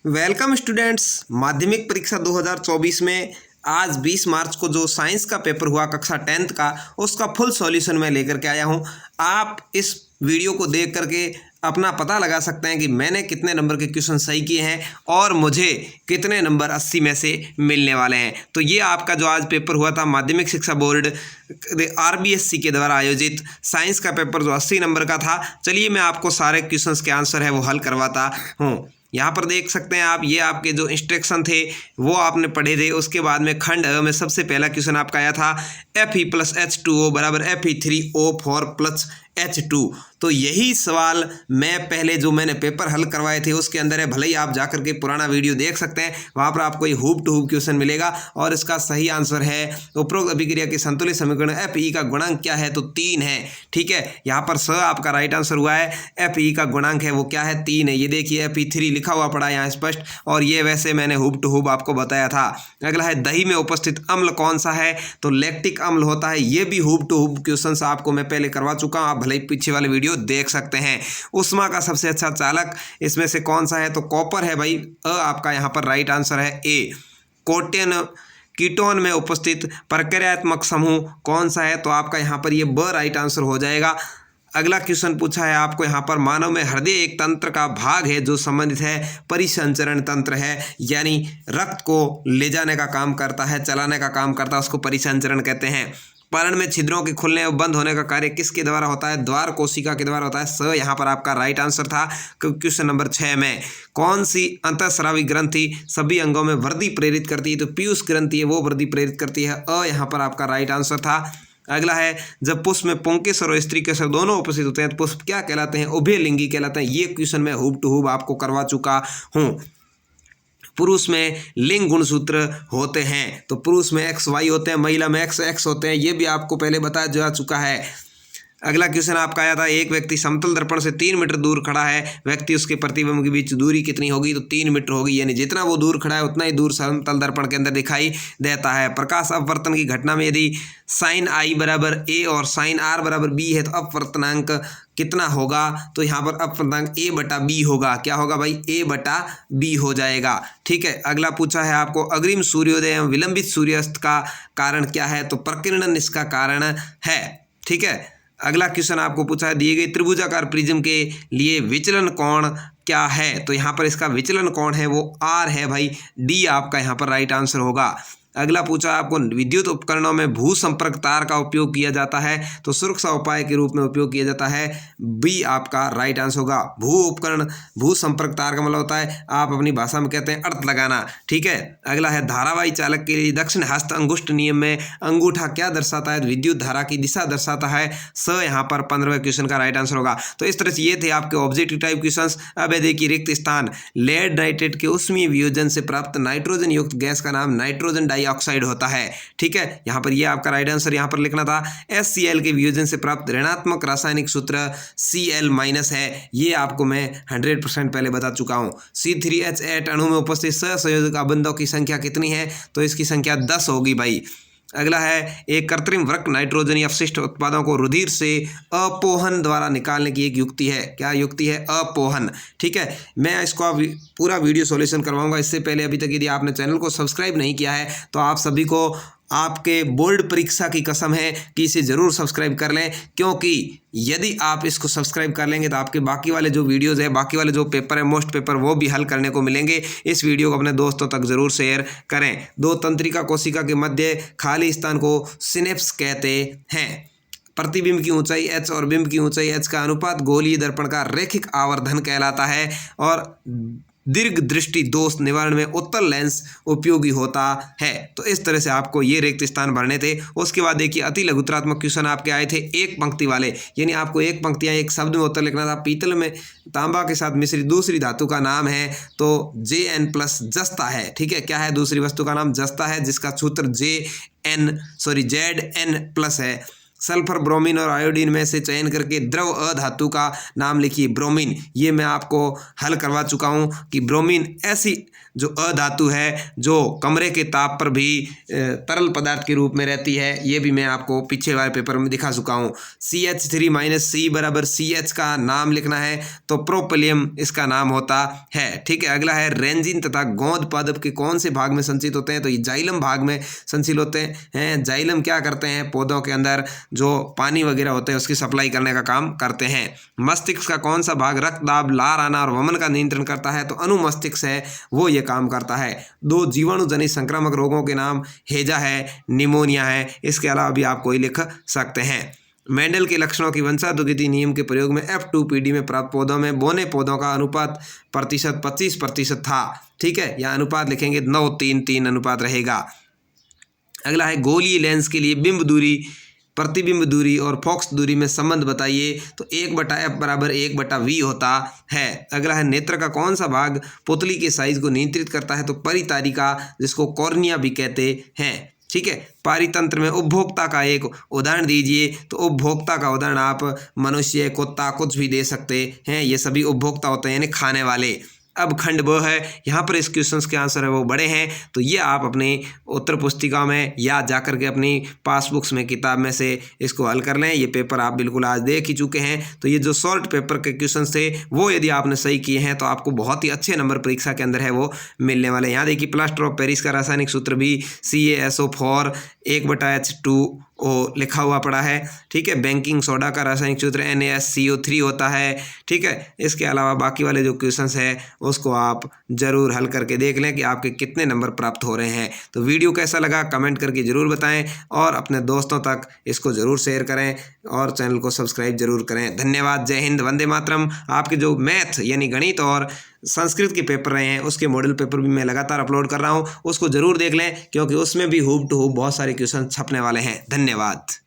Welcome students. माध्यमिक परीक्षा 2024 में आज 20 मार्च को जो साइंस का पेपर हुआ कक्षा 10th का, उसका फुल सॉल्यूशन मैं लेकर के आया हूं। आप इस वीडियो को देख करके अपना पता लगा सकते हैं कि मैंने कितने नंबर के क्वेश्चन सही किए हैं और मुझे कितने नंबर 80 में से मिलने वाले हैं। तो ये आपका जो आज पेपर हुआ था माध्यमिक शिक्षा बोर्ड RBSC के द्वारा आयोजित साइंस का पेपर जो 80 नंबर का था। चलिए मैं आपको सारे क्वेश्चंस के आंसर है वो हल करवाता हूँ। यहाँ पर देख सकते हैं आप, ये आपके जो इंस्ट्रक्शन थे वो आपने पढ़े थे। उसके बाद में खंड में सबसे पहला क्वेश्चन आपका आया था Fe + H2O = Fe3O4 + H2। तो यही सवाल मैं पहले जो मैंने पेपर हल करवाए थे उसके अंदर है। भले ही आप जाकर के पुराना वीडियो देख सकते हैं, वहाँ पर आपको ये हूब टू हूब क्वेश्चन मिलेगा। और इसका सही आंसर है उपरोक्त अभिक्रिया के संतुलित समीकरण Fe का गुणांक क्या है, तो 3 है। ठीक है, यहाँ पर स आपका राइट आंसर हुआ है। Fe का गुणांक है वो क्या है, 3 है। ये देखिए Fe3 लिखा हुआ पड़ा यहाँ स्पष्ट, और ये वैसे मैंने हूब टू हूब आपको बताया था। अगला है दही में उपस्थित अम्ल कौन सा है, तो लैक्टिक अम्ल होता है। ये भी हूब टू हूब क्वेश्चन आपको मैं पहले करवा चुका हूँ, आप भले ही पीछे वाले वीडियो देख सकते हैं। उष्मा का सबसे अच्छा चालक इसमें से कौन सा है, तो कॉपर है भाई। आपका यहाँ पर राइट आंसर है ए। कीटोन में उपस्थित प्रक्रियात्मक समूह कौन सा है, तो आपका यहाँ पर ये ब राइट आंसर हो जाएगा। अगला क्वेश्चन पूछा है आपको यहाँ पर, मानव में हृदय एक तंत्र का भाग है जो संबंधित है परिसंचरण तंत्र है, यानी रक्त को ले जाने का काम करता है, चलाने का काम करता है, उसको परिसंचरण कहते हैं। पर्ण में छिद्रों के खुलने और बंद होने का कार्य किसके द्वारा होता है, द्वार कोशिका के द्वारा होता है। स यहाँ पर आपका राइट आंसर था। क्वेश्चन नंबर 6 में कौन सी अंतःस्रावी ग्रंथि सभी अंगों में वृद्धि प्रेरित करती है, तो पीयूष ग्रंथि है वो वृद्धि प्रेरित करती है। यहाँ पर आपका राइट आंसर था। अगला है, जब पुष्प में पुंकेसर और स्त्रीकेसर दोनों उपस्थित होते हैं तो पुष्प क्या कहलाते हैं, उभयलिंगी कहलाते हैं। ये क्वेश्चन मैं हूब टू हूब आपको करवा चुका हूँ। पुरुष में लिंग गुणसूत्र होते हैं, तो पुरुष में XY होते हैं, महिला में XX होते हैं। ये भी आपको पहले बताया जा चुका है। अगला क्वेश्चन आपका आया था, एक व्यक्ति समतल दर्पण से 3 मीटर दूर खड़ा है, व्यक्ति उसके प्रतिबिंब के बीच दूरी कितनी होगी, तो 3 मीटर होगी। यानी जितना वो दूर खड़ा है उतना ही दूर समतल दर्पण के अंदर दिखाई देता है। प्रकाश अपवर्तन की घटना में यदि sin I = A और sin R = B है तो अपवर्तनांक कितना होगा, तो यहाँ पर अपवर्तनांक A/B होगा। क्या होगा भाई, A/B हो जाएगा। ठीक है, अगला पूछा है आपको, अग्रिम सूर्योदय एवं विलंबित सूर्यास्त का कारण क्या है, तो प्रकीर्णन इसका कारण है। ठीक है, अगला क्वेश्चन आपको पूछा है, दिए गए त्रिभुजाकार प्रिज्म के लिए विचलन कोण क्या है, तो यहाँ पर इसका विचलन कोण है वो R है भाई। D आपका यहाँ पर राइट आंसर होगा। अगला पूछा आपको, विद्युत उपकरणों में भू संपर्क तार का उपयोग किया जाता है, तो सुरक्षा उपाय के रूप में उपयोग किया जाता है। B आपका राइट आंसर होगा। भू उपकरण, भू संपर्क तार का मतलब होता है, आप अपनी भाषा में कहते हैं अर्थ लगाना। ठीक है, अगला है, धारावाही चालक के लिए दक्षिण हस्त अंगुष्ठ नियम में अंगूठा क्या दर्शाता है, विद्युत धारा की दिशा दर्शाता है। स यहाँ पर 15वें क्वेश्चन का राइट आंसर होगा। तो इस तरह से ये थे आपके ऑब्जेक्टिव टाइप क्वेश्चन। अब देखिए रिक्त स्थान, लेड नाइट्रेट के ऊष्मीय वियोजन से प्राप्त नाइट्रोजन युक्त गैस का नाम नाइट्रोजन डाइऑक्साइड होता है। ठीक है, यहाँ पर ये आपका राइट आंसर यहाँ पर लिखना था। HCl के वियोजन से प्राप्त ऋणात्मक रासायनिक सूत्र Cl- है। ये आपको मैं 100% पहले बता चुका हूँ। C3H8 अणु में उपस्थित सहसंयोजक आबंधों की संख्या कितनी है, तो इसकी संख्या 10 होगी भाई। अगला है, एक कृत्रिम वृक्क नाइट्रोजन या अपशिष्ट उत्पादों को रुधिर से अपोहन द्वारा निकालने की एक युक्ति है। क्या युक्ति है, अपोहन। ठीक है, मैं इसको पूरा वीडियो सॉल्यूशन करवाऊंगा। इससे पहले अभी तक यदि आपने चैनल को सब्सक्राइब नहीं किया है तो आप सभी को आपके बोर्ड परीक्षा की कसम है कि इसे ज़रूर सब्सक्राइब कर लें, क्योंकि यदि आप इसको सब्सक्राइब कर लेंगे तो आपके बाकी वाले जो वीडियोज़ है, बाकी वाले जो पेपर है, मोस्ट पेपर, वो भी हल करने को मिलेंगे। इस वीडियो को अपने दोस्तों तक ज़रूर शेयर करें। दो तंत्रिका कोशिका के मध्य खाली स्थान को सिनेप्स कहते हैं। प्रतिबिंब की ऊंचाई h और बिंब की ऊंचाई h का अनुपात गोलीय दर्पण का रैखिक आवर्धन कहलाता है, और दीर्घ दृष्टि दोष निवारण में उत्तल लेंस उपयोगी होता है। तो इस तरह से आपको ये रिक्त स्थान भरने थे। उसके बाद देखिए अति लघुत्रात्मक क्वेश्चन आपके आए थे एक पंक्ति वाले, यानी आपको एक पंक्तियां एक शब्द में उत्तर लिखना था। पीतल में तांबा के साथ मिश्रित दूसरी धातु का नाम है, तो Zn+ जस्ता है। ठीक है, क्या है, दूसरी वस्तु का नाम जस्ता है, जिसका सूत्र Zn+ है। सल्फर, ब्रोमीन और आयोडीन में से चयन करके द्रव अधातु का नाम लिखिए। ब्रोमीन, ये मैं आपको हल करवा चुका हूँ कि ब्रोमीन ऐसी जो अधातु है जो कमरे के ताप पर भी तरल पदार्थ के रूप में रहती है, ये भी मैं आपको पीछे वाले पेपर में दिखा चुका हूँ। CH3 - C बराबर CH का नाम लिखना है तो प्रोपेलियम इसका नाम होता है। ठीक है, अगला है रेंजिन तथा गोंद पादप के कौन से भाग में संचित होते हैं, तो ये जाइलम भाग में संचित होते हैं। जाइलम क्या करते हैं, पौधों के अंदर जो पानी वगैरह होते हैं उसकी सप्लाई करने का काम करते हैं। मस्तिष्क का कौन सा भाग रक्त दाब, लार आना और वमन का नियंत्रण करता है, तो अनुमस्तिष्क है वो ये काम करता है। 2 जीवाणु जनित संक्रामक रोगों के नाम हैजा है, निमोनिया है, इसके अलावा भी आप कोई लिख सकते हैं। मेंडल के लक्षणों की वंशानुगति नियम के प्रयोग में F2PD में प्राप्त पौधों में बोने पौधों का अनुपात प्रतिशत 25% था। ठीक है, यह अनुपात लिखेंगे 9:3:3 अनुपात रहेगा। अगला है गोलीय लेंस के लिए बिंब दूरी, प्रतिबिंब दूरी और फोकस दूरी में संबंध बताइए, तो 1/F बराबर 1/V होता है। अगला है नेत्र का कौन सा भाग पुतली के साइज को नियंत्रित करता है, तो परितारिका, जिसको कॉर्निया भी कहते हैं। ठीक है, पारितंत्र में उपभोक्ता का एक उदाहरण दीजिए, तो उपभोक्ता का उदाहरण आप मनुष्य, कुत्ता, कुछ भी दे सकते हैं, ये सभी उपभोक्ता होते हैं यानी खाने वाले। अब खंड ब है, यहाँ पर इस क्वेश्चंस के आंसर है वो बड़े हैं, तो ये आप अपनी उत्तर पुस्तिका में या जाकर के अपनी पासबुक्स में किताब में से इसको हल कर लें। ये पेपर आप बिल्कुल आज देख ही चुके हैं, तो ये जो शॉर्ट पेपर के क्वेश्चंस थे वो यदि आपने सही किए हैं तो आपको बहुत ही अच्छे नंबर परीक्षा के अंदर है वो मिलने वाले। यहाँ देखिए प्लास्टर ऑफ पेरिस का रासायनिक सूत्र भी CaSO4 1/H2O लिखा हुआ पड़ा है। ठीक है, बेकिंग सोडा का रासायनिक सूत्र NaSCO3 होता है। ठीक है, इसके अलावा बाकी वाले जो क्वेश्चंस है उसको आप ज़रूर हल करके देख लें कि आपके कितने नंबर प्राप्त हो रहे हैं। तो वीडियो कैसा लगा कमेंट करके ज़रूर बताएं और अपने दोस्तों तक इसको ज़रूर शेयर करें और चैनल को सब्सक्राइब जरूर करें। धन्यवाद, जय हिंद, वंदे मातरम। आपके जो मैथ यानी गणित और संस्कृत के पेपर रहे हैं उसके मॉडल पेपर भी मैं लगातार अपलोड कर रहा हूं, उसको ज़रूर देख लें क्योंकि उसमें भी हूब टू हूब बहुत सारे क्वेश्चन छपने वाले हैं। धन्यवाद।